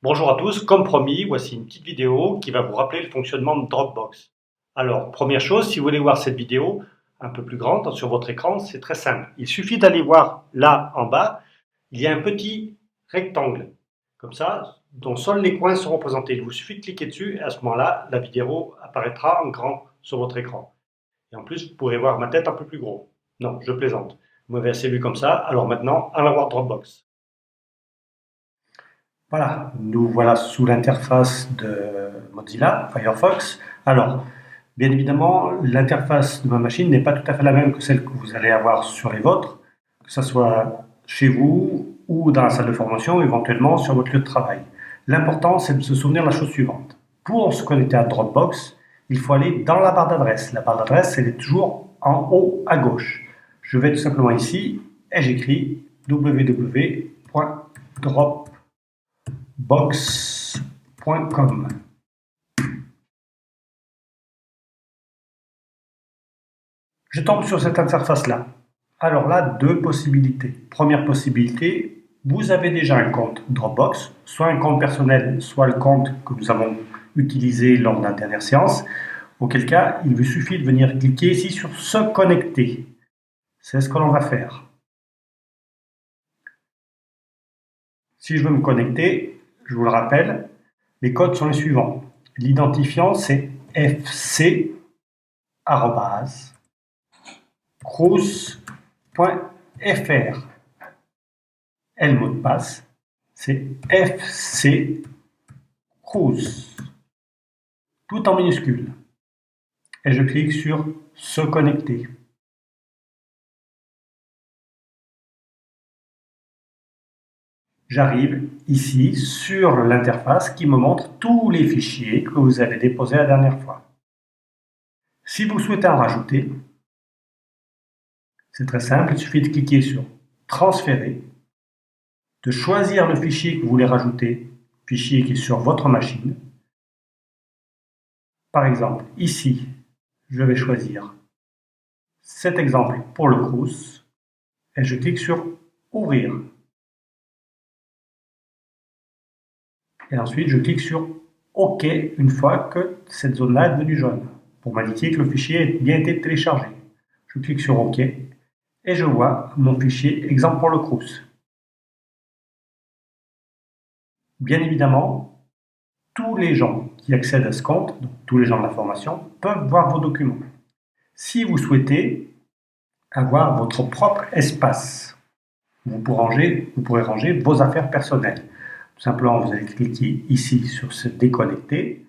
Bonjour à tous, comme promis, voici une petite vidéo qui va vous rappeler le fonctionnement de Dropbox. Alors, première chose, si vous voulez voir cette vidéo un peu plus grande sur votre écran, c'est très simple. Il suffit d'aller voir là en bas, il y a un petit rectangle, comme ça, dont seuls les coins sont représentés. Il vous suffit de cliquer dessus et à ce moment-là, la vidéo apparaîtra en grand sur votre écran. Et en plus, vous pourrez voir ma tête un peu plus gros. Non, je plaisante. Vous m'avez assez vu comme ça, alors maintenant, allons voir Dropbox. Voilà, nous voilà sous l'interface de Mozilla Firefox. Alors, bien évidemment, l'interface de ma machine n'est pas tout à fait la même que celle que vous allez avoir sur les vôtres, que ce soit chez vous ou dans la salle de formation, ou éventuellement sur votre lieu de travail. L'important, c'est de se souvenir de la chose suivante. Pour se connecter à Dropbox, il faut aller dans la barre d'adresse. La barre d'adresse, elle est toujours en haut à gauche. Je vais tout simplement ici et j'écris www.dropbox.com. Je tombe sur cette interface-là. Alors là, deux possibilités. Première possibilité, vous avez déjà un compte Dropbox, soit un compte personnel, soit le compte que nous avons utilisé lors de la dernière séance, auquel cas, il vous suffit de venir cliquer ici sur Se connecter. C'est ce que l'on va faire. Si je veux me connecter, je vous le rappelle, les codes sont les suivants. L'identifiant, c'est fc cruz.fr. Et le mot de passe, c'est FC Cruz, tout en minuscule. Et je clique sur Se connecter. J'arrive ici sur l'interface qui me montre tous les fichiers que vous avez déposés la dernière fois. Si vous souhaitez en rajouter, c'est très simple, il suffit de cliquer sur Transférer, de choisir le fichier que vous voulez rajouter, fichier qui est sur votre machine. Par exemple, ici, je vais choisir cet exemple pour le Crous et je clique sur Ouvrir. Et ensuite, je clique sur OK une fois que cette zone-là est devenue jaune pour m'indiquer que le fichier a bien été téléchargé. Je clique sur OK et je vois mon fichier exemple pour le Crous. Bien évidemment, tous les gens qui accèdent à ce compte, donc tous les gens de la formation, peuvent voir vos documents. Si vous souhaitez avoir votre propre espace, vous pourrez ranger vos affaires personnelles. Tout simplement, vous allez cliquer ici sur se déconnecter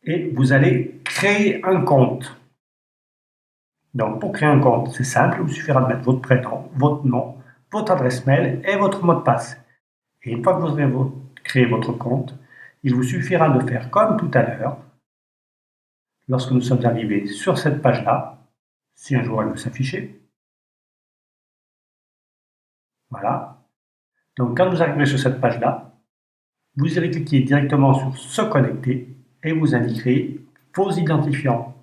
et vous allez créer un compte. Donc, pour créer un compte, c'est simple, il vous suffira de mettre votre prénom, votre nom, votre adresse mail et votre mot de passe. Et une fois que vous aurez créé votre compte, il vous suffira de faire comme tout à l'heure. Lorsque nous sommes arrivés sur cette page-là, si un jour elle veut s'afficher, voilà. Donc, quand vous arriverez sur cette page-là, vous irez cliquer directement sur Se connecter et vous indiquerez vos identifiants,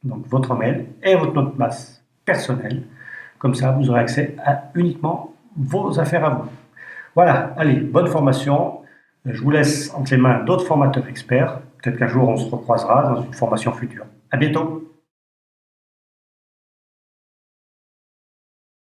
donc votre mail et votre mot de passe personnel. Comme ça, vous aurez accès à uniquement vos affaires à vous. Voilà, allez, bonne formation. Je vous laisse entre les mains d'autres formateurs experts. Peut-être qu'un jour on se recroisera dans une formation future. À bientôt.